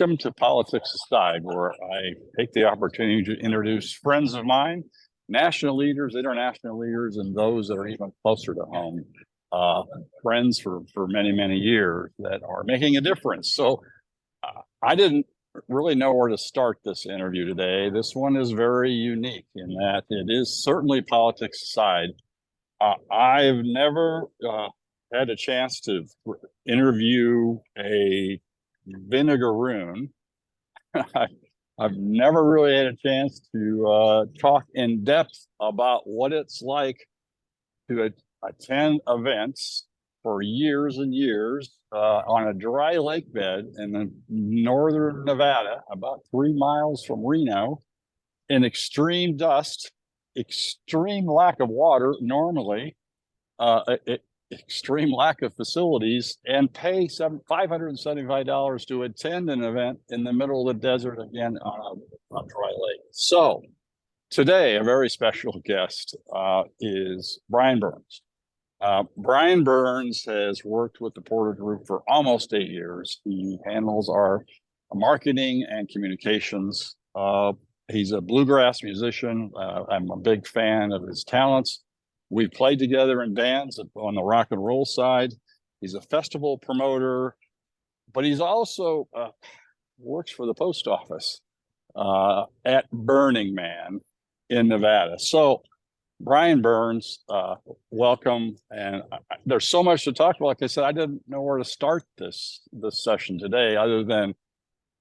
Welcome to Politics Aside, where I take the opportunity to introduce friends of mine, national leaders, international leaders, and those that are even closer to home, friends for many, many years that are making a difference. So I didn't really know where to start this interview today. This one is very unique in that it is certainly Politics Aside. I've never had a chance to interview a vinegaroon. I've never really had a chance to talk in depth about what it's like to attend events for years and years on a dry lake bed in the northern Nevada, about 3 miles from Reno, in extreme dust, extreme lack of water normally, extreme lack of facilities, and pay $575 to attend an event in the middle of the desert again on a dry lake. So today, a very special guest is Brian Burns. Brian Burns has worked with the Porter Group for almost 8 years. He handles our marketing and communications. He's a bluegrass musician. I'm a big fan of his talents. We played together in bands on the rock and roll side. He's a festival promoter, but he's also works for the post office at Burning Man in Nevada. So Brian Burns, welcome. And there's so much to talk about. Like I said, I didn't know where to start this session today other than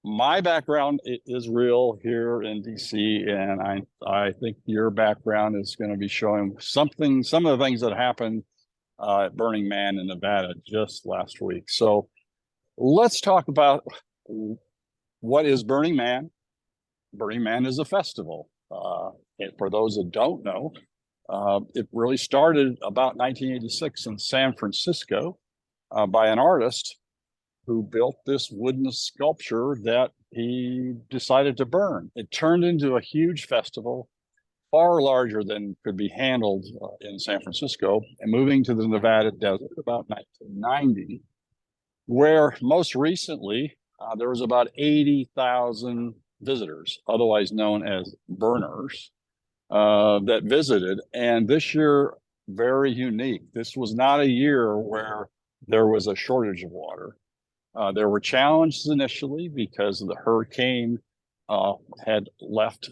my background is real here in DC, and I think your background is going to be showing some of the things that happened at Burning Man in Nevada just last week. So let's talk about what is Burning Man. Burning Man is a festival. And for those that don't know, it really started about 1986 in San Francisco by an artist who built this wooden sculpture that he decided to burn. It turned into a huge festival, far larger than could be handled in San Francisco, and moving to the Nevada desert about 1990, where most recently there was about 80,000 visitors, otherwise known as burners, that visited. And this year, very unique. This was not a year where there was a shortage of water. There were challenges initially because the hurricane had left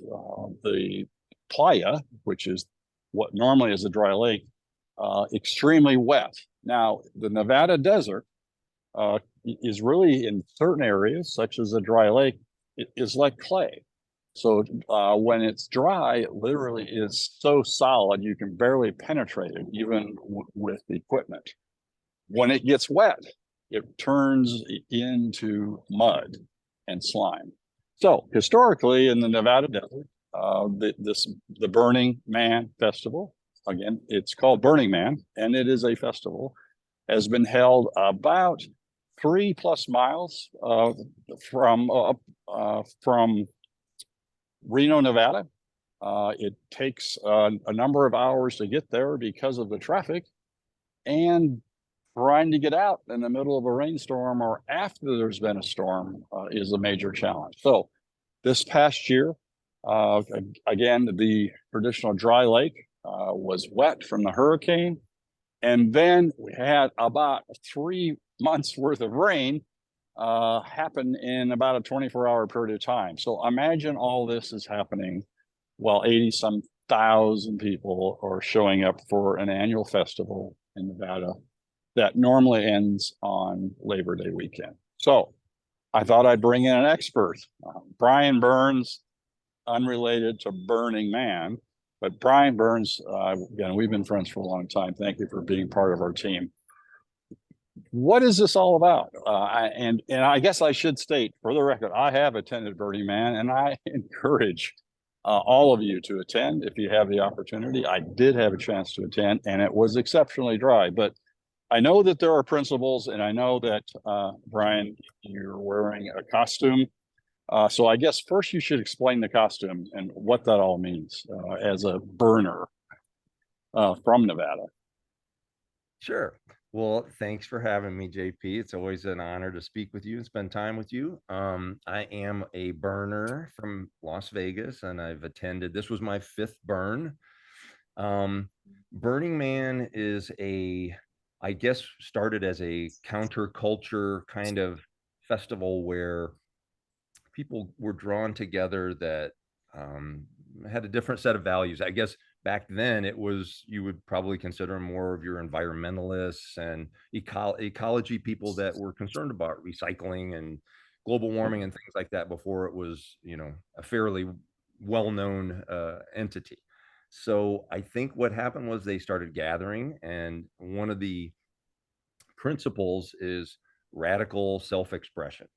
the playa, which is what normally is a dry lake, extremely wet. Now, the Nevada desert is really, in certain areas, such as a dry lake, it is like clay. So when it's dry, it literally is so solid you can barely penetrate it, even with the equipment. When it gets wet, it turns into mud and slime. So historically in the Nevada desert, the Burning Man Festival, again, it's called Burning Man, and it is a festival, has been held about 3+ miles from Reno, Nevada. It takes a number of hours to get there because of the traffic, and trying to get out in the middle of a rainstorm or after there's been a storm is a major challenge. So this past year, again, the traditional dry lake was wet from the hurricane. And then we had about 3 months worth of rain happen in about a 24-hour period of time. So imagine all this is happening while 80-some thousand people are showing up for an annual festival in Nevada that normally ends on Labor Day weekend. So I thought I'd bring in an expert. Brian Burns, unrelated to Burning Man, but Brian Burns, again, we've been friends for a long time. Thank you for being part of our team. What is this all about? And I guess I should state, for the record, I have attended Burning Man, and I encourage all of you to attend if you have the opportunity. I did have a chance to attend, and it was exceptionally dry, but I know that there are principles, and I know that, Brian, you're wearing a costume. So I guess first you should explain the costume and what that all means as a burner from Nevada. Sure. Well, thanks for having me, JP. It's always an honor to speak with you and spend time with you. I am a burner from Las Vegas, and I've attended. This was my fifth burn. Um, Burning Man is I guess, started as a counterculture kind of festival where people were drawn together that um, had a different set of values. I guess back then it was, you would probably consider more of your environmentalists and ecology people that were concerned about recycling and global warming and things like that before it was, a fairly well-known entity. So I think what happened was they started gathering, and one of the principles is radical self-expression.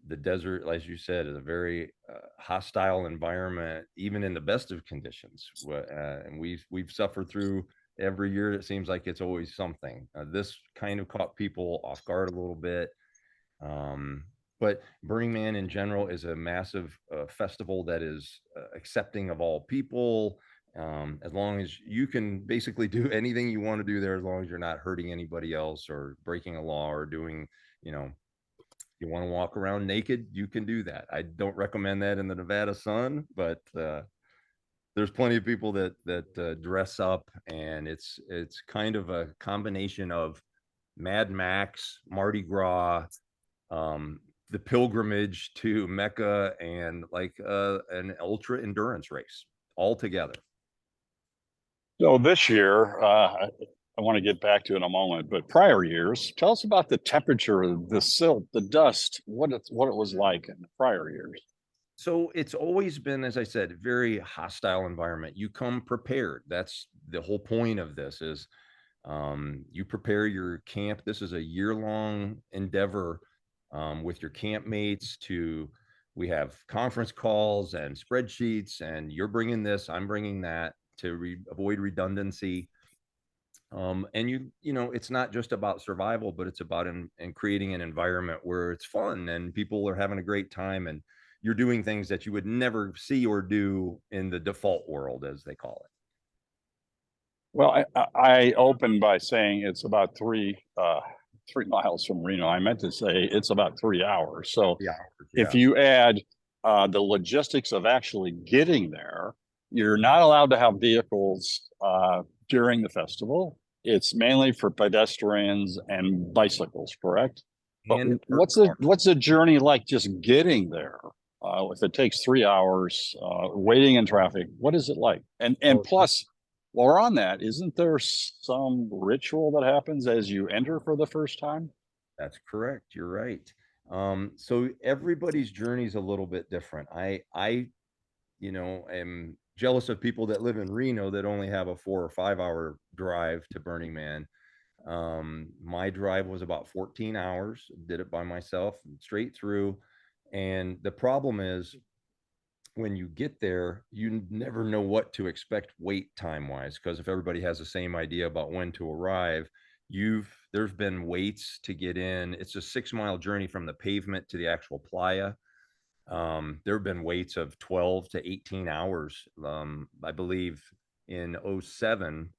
The desert, as you said, is a very hostile environment, even in the best of conditions. And we've suffered through every year. It seems like it's always something. This kind of caught people off guard a little bit. Um, but Burning Man in general is a massive festival that is accepting of all people. As long as you can basically do anything you want to do there, as long as you're not hurting anybody else or breaking a law or doing, you know, you want to walk around naked, you can do that. I don't recommend that in the Nevada sun, but there's plenty of people that dress up, and it's kind of a combination of Mad Max, Mardi Gras, um, the pilgrimage to Mecca, and like an ultra endurance race all together. So this year, I want to get back to in a moment, but prior years, tell us about the temperature, the silt, the dust, what it was like in the prior years. So it's always been, as I said, a very hostile environment. You come prepared. That's the whole point of this is you prepare your camp. This is a year-long endeavor with your campmates we have conference calls and spreadsheets, and you're bringing this, I'm bringing that to avoid redundancy. And it's not just about survival, but it's about in creating an environment where it's fun and people are having a great time, and you're doing things that you would never see or do in the default world, as they call it. Well, I opened by saying it's about 3 miles from Reno. I meant to say it's about 3 hours. So Yeah, if yeah. you add the logistics of actually getting there, you're not allowed to have vehicles during the festival. It's mainly for pedestrians and bicycles, correct? But And what's the journey like just getting there? If it takes 3 hours waiting in traffic, what is it like? And plus, while we're on that, isn't there some ritual that happens as you enter for the first time? That's correct. You're right. So everybody's journey is a little bit different. Am jealous of people that live in Reno that only have a 4 or 5 hour drive to Burning Man. My drive was about 14 hours, did it by myself straight through. And the problem is when you get there, you never know what to expect wait time wise, because if everybody has the same idea about when to arrive, there's been waits to get in. It's a 6 mile journey from the pavement to the actual playa. There have been waits of 12 to 18 hours. I believe in '07,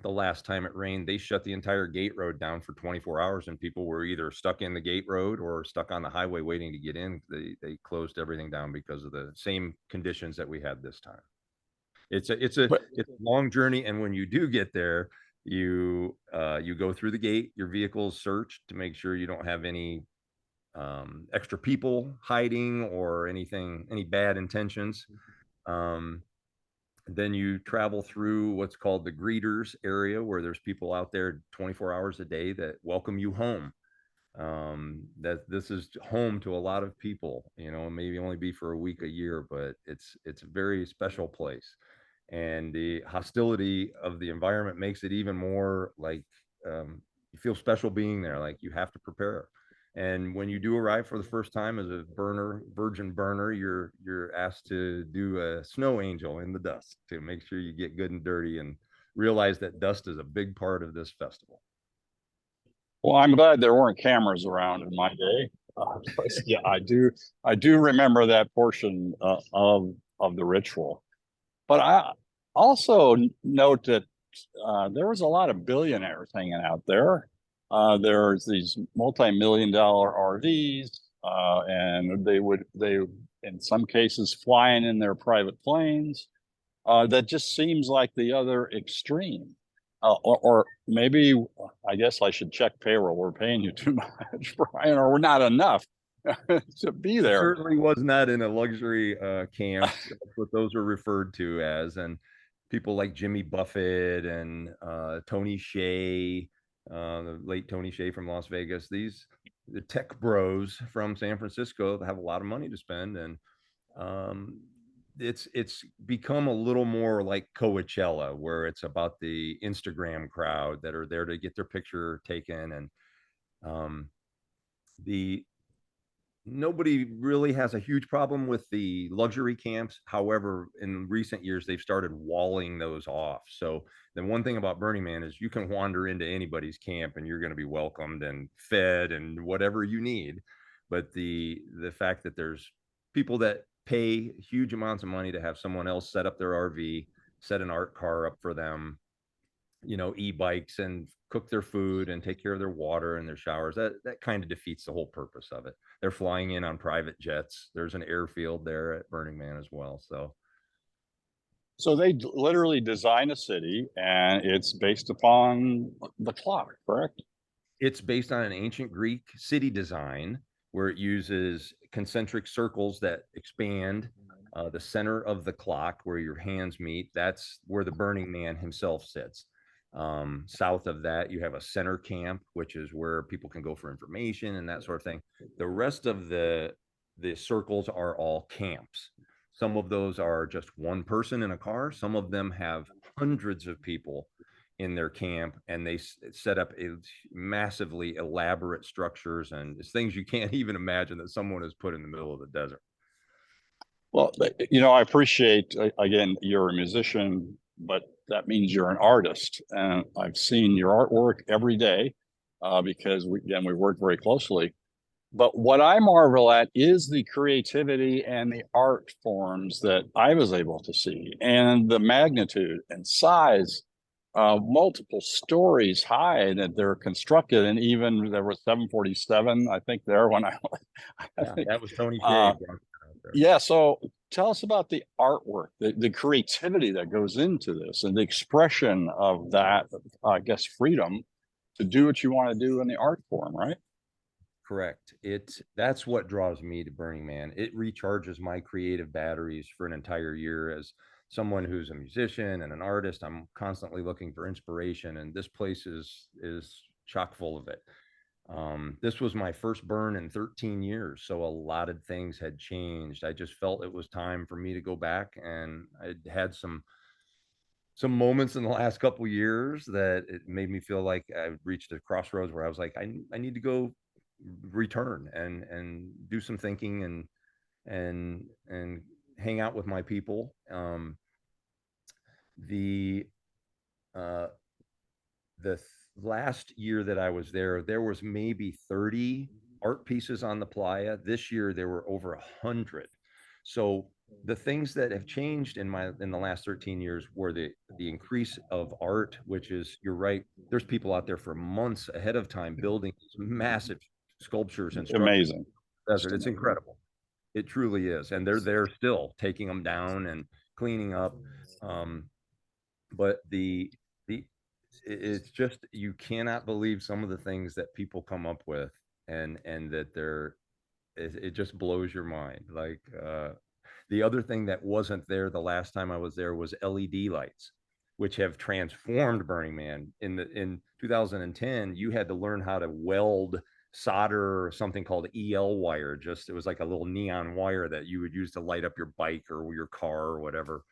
the last time it rained, they shut the entire gate road down for 24 hours, and people were either stuck in the gate road or stuck on the highway waiting to get in. They closed everything down because of the same conditions that we had this time. But It's a long journey, and when you do get there, you go through the gate. Your vehicle is searched to make sure you don't have any extra people hiding or any bad intentions. Um, then you travel through what's called the greeters area, where there's people out there 24 hours a day that welcome you home. That this is home to a lot of people, maybe only be for a week a year, but it's a very special place. And the hostility of the environment makes it even more like you feel special being there, like you have to prepare. And when you do arrive for the first time as a virgin burner, you're asked to do a snow angel in the dust to make sure you get good and dirty and realize that dust is a big part of this festival. well, I'm glad there weren't cameras around in my day. Yeah, I do remember that portion of the ritual. But I also note that there was a lot of billionaires hanging out there. There's these multi-million-dollar RVs, and they in some cases flying in their private planes. That just seems like the other extreme. Or maybe I guess I should check payroll. We're paying you too much, Brian, or we're not enough to be there. Certainly was not in a luxury camp. That's what those are referred to as. And people like Jimmy Buffett and Tony Hsieh, the late Tony Hsieh from Las Vegas, the tech bros from San Francisco have a lot of money to spend. And it's become a little more like Coachella, where it's about the Instagram crowd that are there to get their picture taken. And the nobody really has a huge problem with the luxury camps. However, in recent years, they've started walling those off. So the one thing about Burning Man is you can wander into anybody's camp and you're going to be welcomed and fed and whatever you need. But the fact that there's people that pay huge amounts of money to have someone else set up their RV, set an art car up for them, e-bikes, and cook their food and take care of their water and their showers, that kind of defeats the whole purpose of it. They're flying in on private jets. There's an airfield there at Burning Man as well. So they literally design a city, and it's based upon the clock, correct? It's based on an ancient Greek city design where it uses concentric circles that expand. The center of the clock where your hands meet, that's where the Burning Man himself sits. South of that, you have a center camp, which is where people can go for information and that sort of thing. The rest of the circles are all camps. Some of those are just one person in a car. Some of them have hundreds of people in their camp, and they set up massively elaborate structures, and it's things you can't even imagine that someone has put in the middle of the desert. Well, I appreciate, again, you're a musician, but that means you're an artist. And I've seen your artwork every day because we work very closely. But what I marvel at is the creativity and the art forms that I was able to see, and the magnitude and size, multiple stories high that they're constructed. And even there was 747, I think, there when that was Tony Hsieh. Yeah. So tell us about the artwork, the creativity that goes into this, and the expression of that, I guess, freedom to do what you want to do in the art form, right? Correct. That's what draws me to Burning Man. It recharges my creative batteries for an entire year. As someone who's a musician and an artist, I'm constantly looking for inspiration, and this place is chock full of it. This was my first burn in 13 years, so a lot of things had changed. I just felt it was time for me to go back, and I had some moments in the last couple of years that it made me feel like I reached a crossroads where I was like, I need to go return and do some thinking and hang out with my people. The last year that I was there was maybe 30 art pieces on the playa. This year there were over 100. So the things that have changed in the last 13 years were the increase of art, which is, you're right, there's people out there for months ahead of time building these massive sculptures and structures. Amazing. Desert. It's incredible. It truly is. And they're there still taking them down and cleaning up. But it's just, you cannot believe some of the things that people come up with, and that it just blows your mind. Like, the other thing that wasn't there the last time I was there was LED lights, which have transformed Burning Man. In 2010, you had to learn how to weld, solder something called EL wire. It was like a little neon wire that you would use to light up your bike or your car or whatever.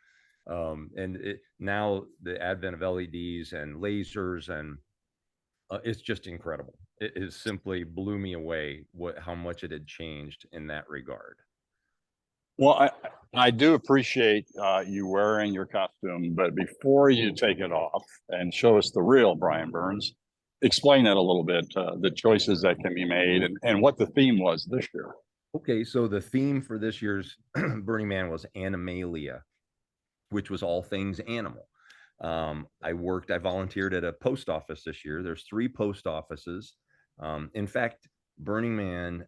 Now the advent of LEDs and lasers, and it's just incredible. It is simply blew me away how much it had changed in that regard. Well, I do appreciate you wearing your costume, but before you take it off and show us the real Brian Burns, explain that a little bit, the choices that can be made, and what the theme was this year. Okay, so the theme for this year's Burning Man was Animalia, which was all things animal. I volunteered at a post office this year. There's 3 post offices. In fact, Burning Man,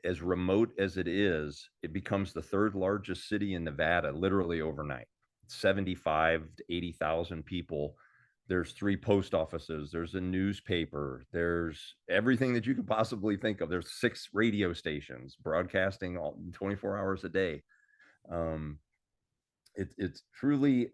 as remote as it is, it becomes the 3rd largest city in Nevada, literally overnight. 75 to 80,000 people. There's 3 post offices. There's a newspaper. There's everything that you could possibly think of. There's 6 radio stations broadcasting 24 hours a day. It's truly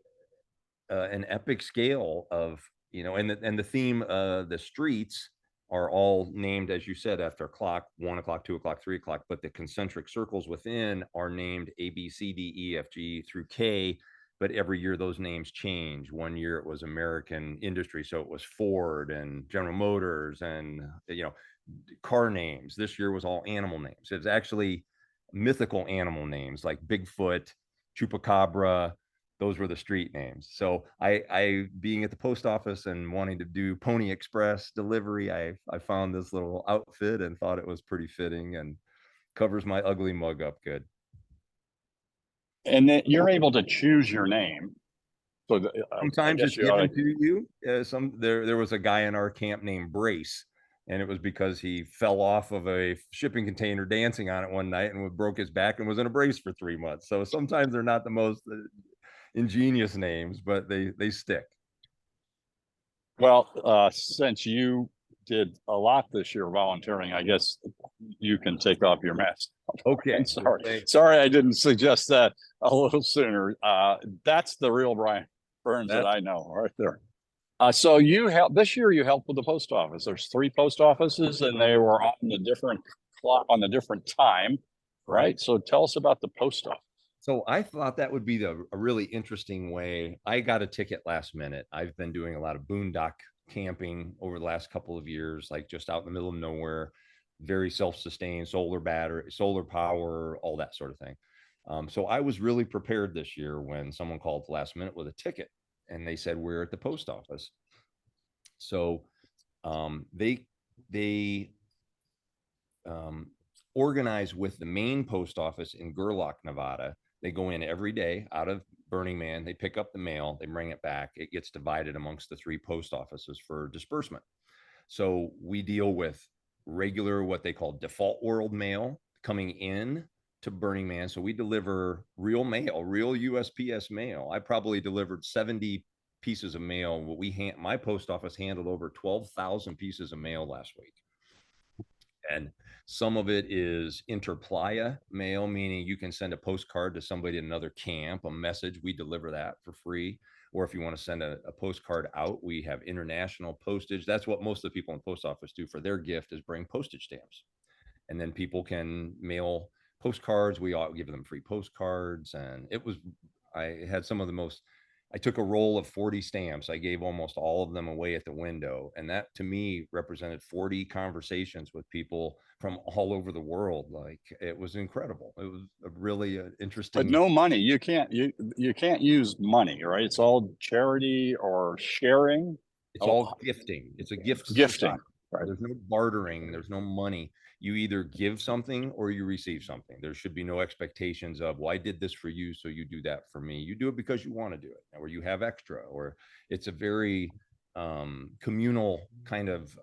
an epic scale of, and the theme, the streets are all named, as you said, after clock, 1 o'clock, 2 o'clock, 3 o'clock, but the concentric circles within are named A, B, C, D, E, F, G through K. But every year those names change. One year it was American industry, so it was Ford and General Motors and, car names. This year was all animal names. It's actually mythical animal names like Bigfoot, Chupacabra. Those were the street names. So I being at the post office and wanting to do Pony Express delivery, I found this little outfit and thought it was pretty fitting and covers my ugly mug up good. And then you're able to choose your name. So I Sometimes guess it's given to you. There was a guy in our camp named Brace, and it was because he fell off of a shipping container dancing on it one night and broke his back and was in a brace for 3 months. So sometimes they're not the most ingenious names, but they stick. Well, since you did a lot this year volunteering, I guess you can take off your mask. Okay. I'm sorry I didn't suggest that a little sooner. That's the real Brian Burns that I know right there. So you helped this year. You helped with the post office. There's 3 post offices, and they were on the different clock on the different time, right? So tell us about the post office. So I thought that would be a really interesting way. I got a ticket last minute. I've been doing a lot of boondock camping over the last couple of years, like just out in the middle of nowhere, very self-sustained, solar battery, solar power, all that sort of thing. So I was really prepared this year when someone called last minute with a ticket and they said, we're at the post office. So they organize with the main post office in Gerlach, Nevada. They go in every day out of Burning Man. They pick up the mail. They bring it back. It gets divided amongst the 3 post offices for disbursement. So we deal with regular, what they call default world mail coming in to Burning Man. So we deliver real mail, real USPS mail. I probably delivered 70 pieces of mail. My post office handled over 12,000 pieces of mail last week. And some of it is interplaya mail, meaning you can send a postcard to somebody in another camp, a message. We deliver that for free. Or if you want to send a postcard out, we have international postage. That's what most of the people in the post office do for their gift, is bring postage stamps. And then people can mail postcards. We all give them free postcards. And I had some of the most, I took a roll of 40 stamps. I gave almost all of them away at the window. And that to me represented 40 conversations with people from all over the world. Like, it was incredible. It was a really interesting. But no money. You can't use money, right? It's all charity or sharing. It's all gifting. It's a gift. Gifting. Right. There's no bartering. There's no money. You either give something or you receive something. There should be no expectations of, well, I did this for you, so you do that for me. You do it because you want to do it, or you have extra, or it's a very communal kind of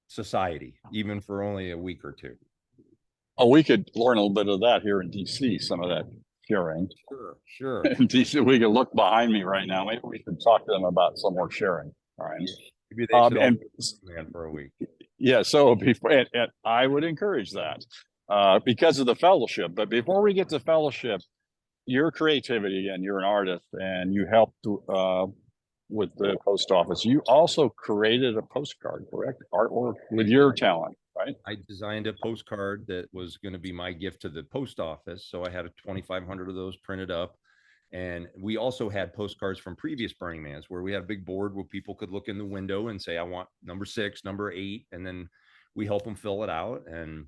society, even for only a week or 2. Oh, we could learn a little bit of that here in DC, some of that sharing. Sure. In DC, we could look behind me right now. Maybe we could talk to them about some more sharing. All right. Maybe they should all man for a week. Yeah, so before, and I would encourage that because of the fellowship. But before we get to fellowship, your creativity, and you're an artist, and you helped with the post office. You also created a postcard, correct? Artwork with your talent, right? I designed a postcard that was going to be my gift to the post office. So I had 2,500 of those printed up. And we also had postcards from previous Burning Mans where we had a big board where people could look in the window and say, I want number 6, number 8. And then we help them fill it out. And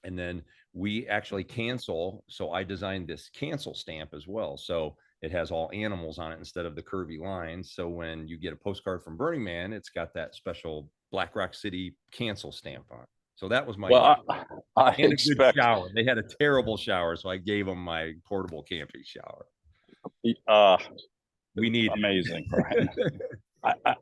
then we actually cancel. So I designed this cancel stamp as well. So it has all animals on it instead of the curvy lines. So when you get a postcard from Burning Man, it's got that special Black Rock City cancel stamp on it. So that was my I expect a good shower. They had a terrible shower, so I gave them my portable camping shower. We need amazing, Brian.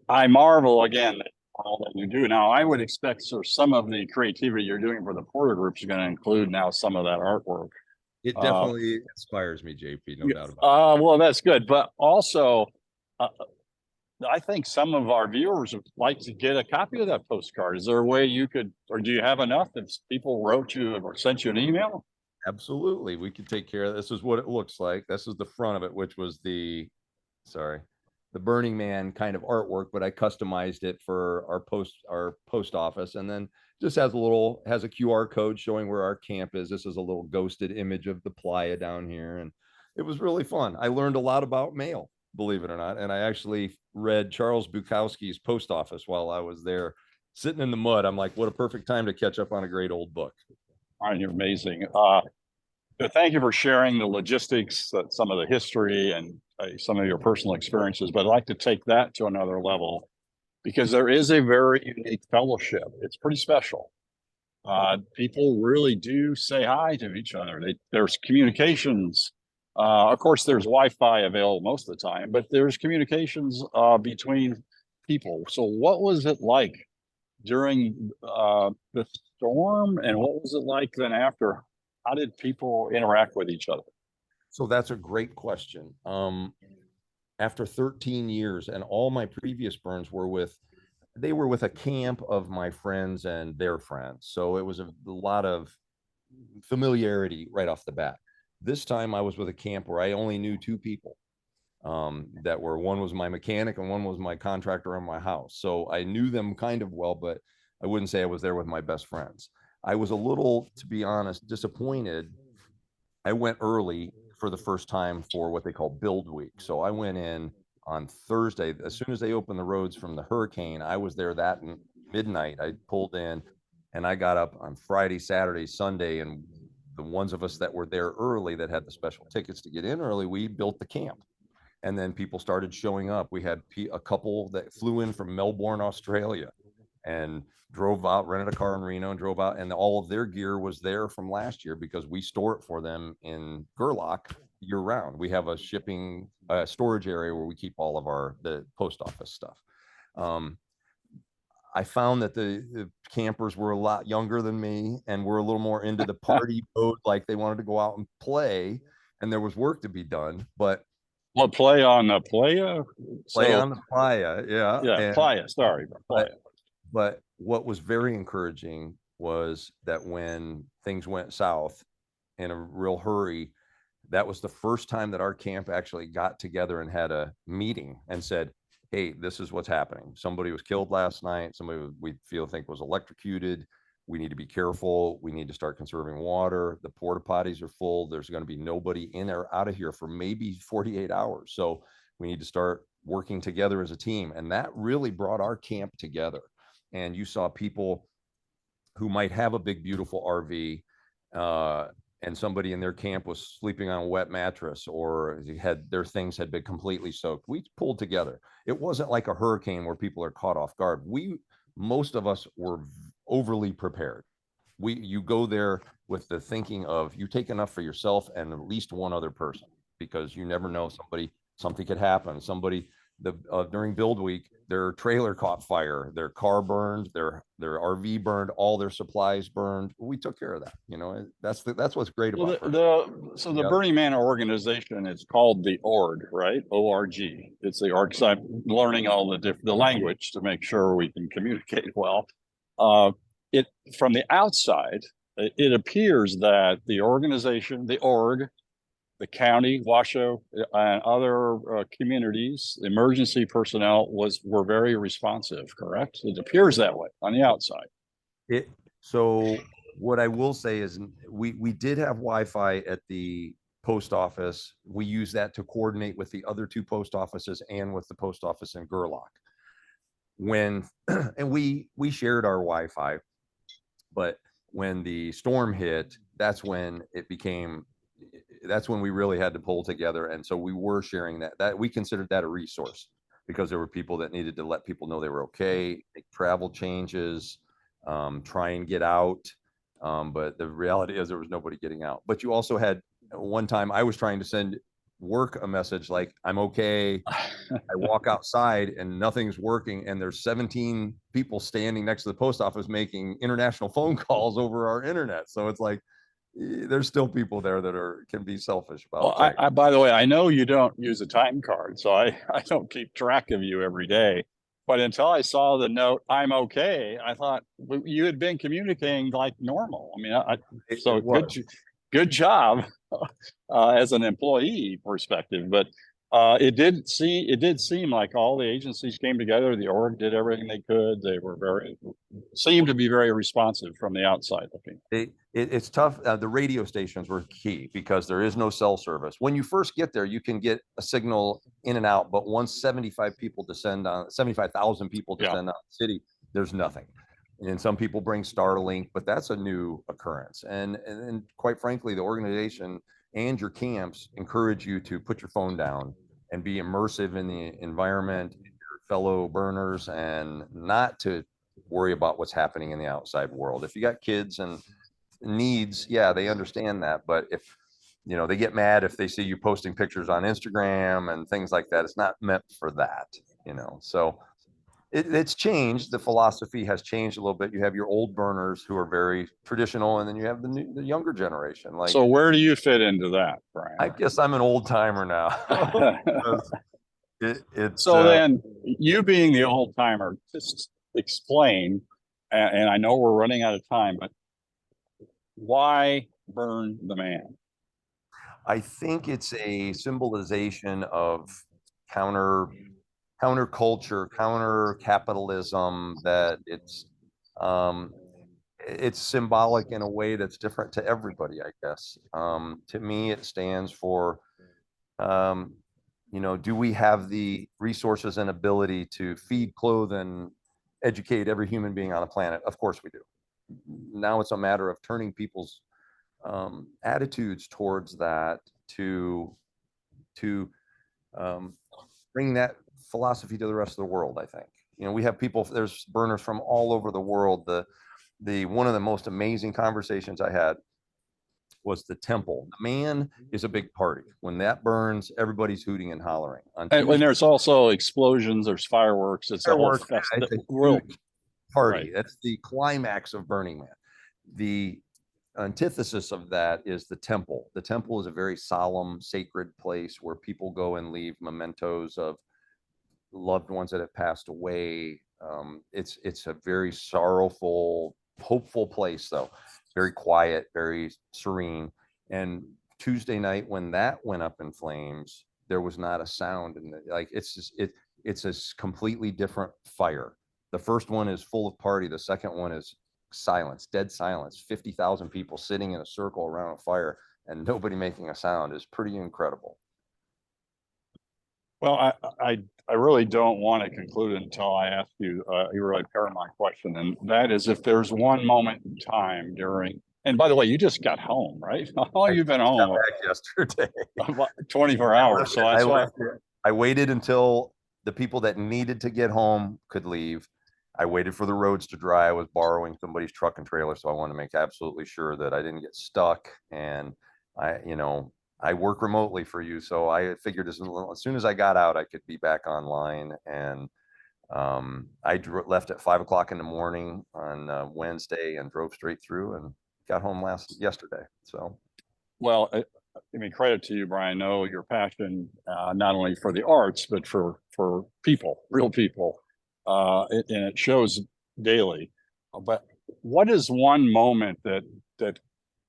I marvel again at all that you do. Now, I would expect some of the creativity you're doing for the Porter Group is going to include now some of that artwork. it. Uh, Definitely inspires me, JP. No yeah, doubt about it. well, that's good. But also, uh, I think some of our viewers would like to get a copy of that postcard. Is there a way you could, or do you have enough if people wrote you or sent you an email? Absolutely, we could take care of this. Is what it looks like. This is the front of it, which was sorry, the Burning Man kind of artwork, but I customized it for our post office, and then just has a QR code showing where our camp is. This is a little ghosted image of the playa down here, and it was really fun. I learned a lot about mail, believe it or not, and I actually read Charles Bukowski's Post Office while I was there, sitting in the mud. I'm like, what a perfect time to catch up on a great old book. Aren't you amazing? Thank you for sharing the logistics, some of the history, and some of your personal experiences. But I'd like to take that to another level because there is a very unique fellowship. It's pretty special. People really do say hi to each other. There's communications. Of course, there's Wi-Fi available most of the time, but there's communications between people. So, what was it like during the storm, and what was it like then after? How did people interact with each other? So that's a great question. After 13 years, and all my previous burns were with a camp of my friends and their friends. So it was a lot of familiarity right off the bat. This time I was with a camp where I only knew two people. One was my mechanic and one was my contractor on my house. So I knew them kind of well, but I wouldn't say I was there with my best friends. I was a little, to be honest, disappointed. I went early for the first time for what they call build week. So I went in on Thursday. As soon as they opened the roads from the hurricane, I was there that midnight. I pulled in and I got up on Friday, Saturday, Sunday. And the ones of us that were there early that had the special tickets to get in early, we built the camp. And then people started showing up. We had a couple that flew in from Melbourne, Australia, and drove out, rented a car in Reno and drove out. And all of their gear was there from last year because we store it for them in Gerlach year round. We have a shipping storage area where we keep all of the post office stuff. I found that the campers were a lot younger than me and were a little more into the party mode, like they wanted to go out and play, and there was work to be done. But Well, play on the playa. play So on the playa, yeah. yeah, And playa. Sorry, playa. but what was very encouraging was that when things went south in a real hurry, that was the first time that our camp actually got together and had a meeting and said, hey, this is what's happening. Somebody was killed think was electrocuted. We need to be careful. We need to start conserving water. The porta potties are full. There's going to be nobody in or out of here for maybe 48 hours. So we need to start working together as a team. And that really brought our camp together. And you saw people who might have a big, beautiful RV, and somebody in their camp was sleeping on a wet mattress, or their things had been completely soaked. We pulled together. It wasn't like a hurricane where people are caught off guard. Most of us were overly prepared. You go there with the thinking of you take enough for yourself and at least one other person, because you never know, something could happen. During build week, their trailer caught fire, their car burned, their RV burned, all their supplies burned. We took care of that. That's what's great Well, about the Burning Man organization is called the ORG, right? ORG. It's the ORG. So I'm learning all the language to make sure we can communicate well. It from the outside, it appears that the organization, the ORG, the county, Washoe, and other communities, emergency personnel were very responsive. Correct? It appears that way on the outside. So what I will say is we did have Wi-Fi at the post office. We use that to coordinate with the other two post offices and with the post office in Gerlach. And we shared our Wi-Fi, but when the storm hit, that's when we really had to pull together. And so we were sharing that we considered that a resource, because there were people that needed to let people know they were okay, make travel changes, try and get out. But the reality is there was nobody getting out. But you also had one time I was trying to send work a message like I'm okay. I walk outside and nothing's working, and there's 17 people standing next to the post office making international phone calls over our internet. So it's like there's still people there that can be selfish about Well, things. by the way, I know you don't use a time card, so I don't keep track of you every day. But until I saw the note, I'm okay, I thought you had been communicating like normal. I mean, so good job as an employee perspective. But it did seem like all the agencies came together. The org did everything they could. They were seemed to be very responsive from the outside looking. It's tough. The radio stations were key because there is no cell service. When you first get there, you can get a signal in and out, but once 75,000 people descend on the city, there's nothing. And some people bring Starlink, but that's a new occurrence. And quite frankly, the organization and your camps encourage you to put your phone down and be immersive in the environment, your fellow burners, and not to worry about what's happening in the outside world. If you got kids and needs, yeah, they understand that. But if they get mad if they see you posting pictures on Instagram and things like that, it's not meant for that. So it's changed. The philosophy has changed a little bit. You have your old burners who are very traditional, and then you have the younger generation. Like, so where do you fit into that, Brian? I guess I'm an old timer now. So then, you being the old timer, just explain, and I know we're running out of time, but why burn the man? I think it's a symbolization of counter culture, counter capitalism, that it's symbolic in a way that's different to everybody, I guess. To me, it stands for, do we have the resources and ability to feed, clothe, and educate every human being on the planet? Of course we do. Now it's a matter of turning people's attitudes towards that to bring that philosophy to the rest of the world. I think we have people. There's burners from all over the world. The one of the most amazing conversations I had was the temple. The man is a big party. When that burns, everybody's hooting and hollering. And when there's also explosions, there's fireworks. It's a whole world party. Right. That's the climax of Burning Man. The antithesis of that is the temple. The temple is a very solemn, sacred place where people go and leave mementos of loved ones that have passed away. It's a very sorrowful, hopeful place, though. Very quiet, very serene. And Tuesday night, when that went up in flames, there was not a sound, and it's a completely different fire. The first one is full of party. The second one is silence, dead silence. 50,000 people sitting in a circle around a fire and nobody making a sound is pretty incredible. Well, I really don't want to conclude until I ask you a really paramount question, and that is, if there's one moment in time during, and by the way, you just got home, right? How long you been home? Back yesterday. 24 hours. So I waited until the people that needed to get home could leave. I waited for the roads to dry. I was borrowing somebody's truck and trailer, so I wanted to make absolutely sure that I didn't get stuck. And I work remotely for you, so I figured as soon as I got out, I could be back online. And I left at 5 o'clock in the morning on Wednesday and drove straight through and got home yesterday. So, well, I mean, credit to you, Brian. I know your passion, not only for the arts, but for people, real people. And it shows daily. But what is one moment that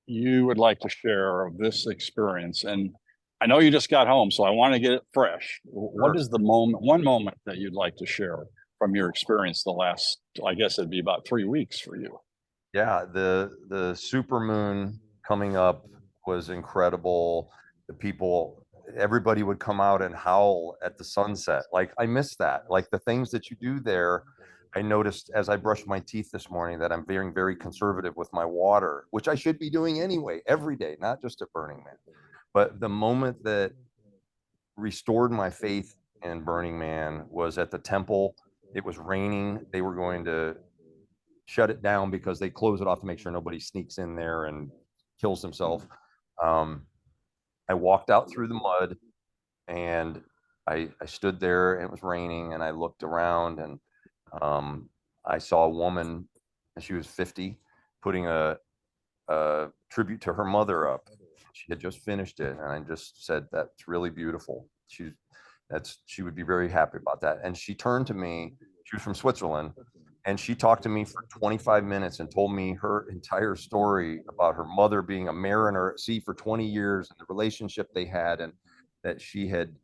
you would like to share of this experience? And I know you just got home, so I want to get it fresh. What is the one moment that you'd like to share from your experience the last, I guess it'd be about 3 weeks for you? Yeah, the supermoon coming up was incredible. The people, everybody would come out and howl at the sunset. Like, I miss that. Like, the things that you do there. I noticed as I brushed my teeth this morning that I'm being very conservative with my water, which I should be doing anyway, every day, not just at Burning Man. But the moment that restored my faith in Burning Man was at the temple. It was raining. They were going to shut it down because they close it off to make sure nobody sneaks in there and kills himself. I walked out through the mud. And I stood there, and it was raining, and I looked around, and I saw a woman, and she was 50, putting a tribute to her mother up. She had just finished it, and I just said, "That's really beautiful." She would be very happy about that. And she turned to me. She was from Switzerland, and she talked to me for 25 minutes and told me her entire story about her mother being a mariner at sea for 20 years and the relationship they had, and that she had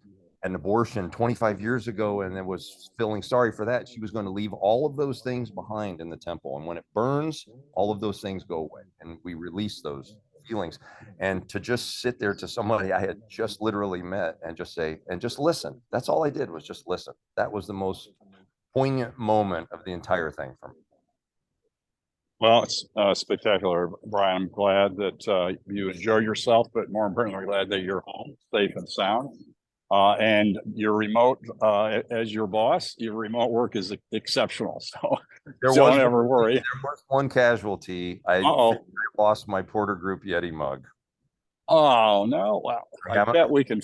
an abortion 25 years ago and then was feeling sorry for that. She was going to leave all of those things behind in the temple. And when it burns, all of those things go away and we release those feelings. And to just sit there to somebody I had just literally met and just say, and just listen. That's all I did, was just listen. That was the most poignant moment of the entire thing for me. Well, it's spectacular, Brian. I'm glad that you enjoy yourself, but more importantly, glad that you're home, safe and sound. And your remote, as your boss, your remote work is exceptional. So don't ever worry. There was one casualty. I lost my Porter Group Yeti mug. Oh no! Wow. I bet we can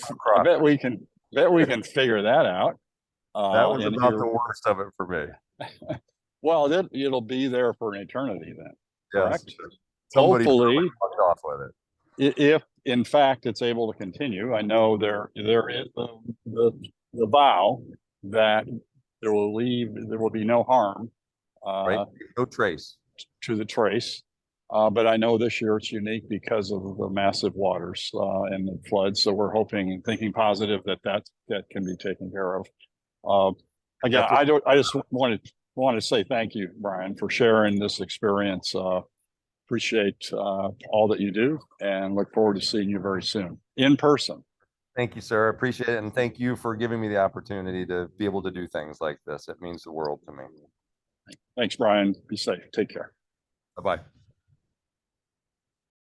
figure that out. That was about the worst of it for me. Well, it'll be there for an eternity then. Correct. Yes. Somebody hopefully off with it. If in fact it's able to continue, I know there is the vow that there will be no harm, right? No trace to the trace. But I know this year it's unique because of the massive waters and the floods. So we're hoping and thinking positive that can be taken care of. Again, I just want to say thank you, Brian, for sharing this experience. Appreciate all that you do, and look forward to seeing you very soon in person. Thank you, sir. I appreciate it. And thank you for giving me the opportunity to be able to do things like this. It means the world to me. Thanks, Brian. Be safe. Take care. Bye-bye.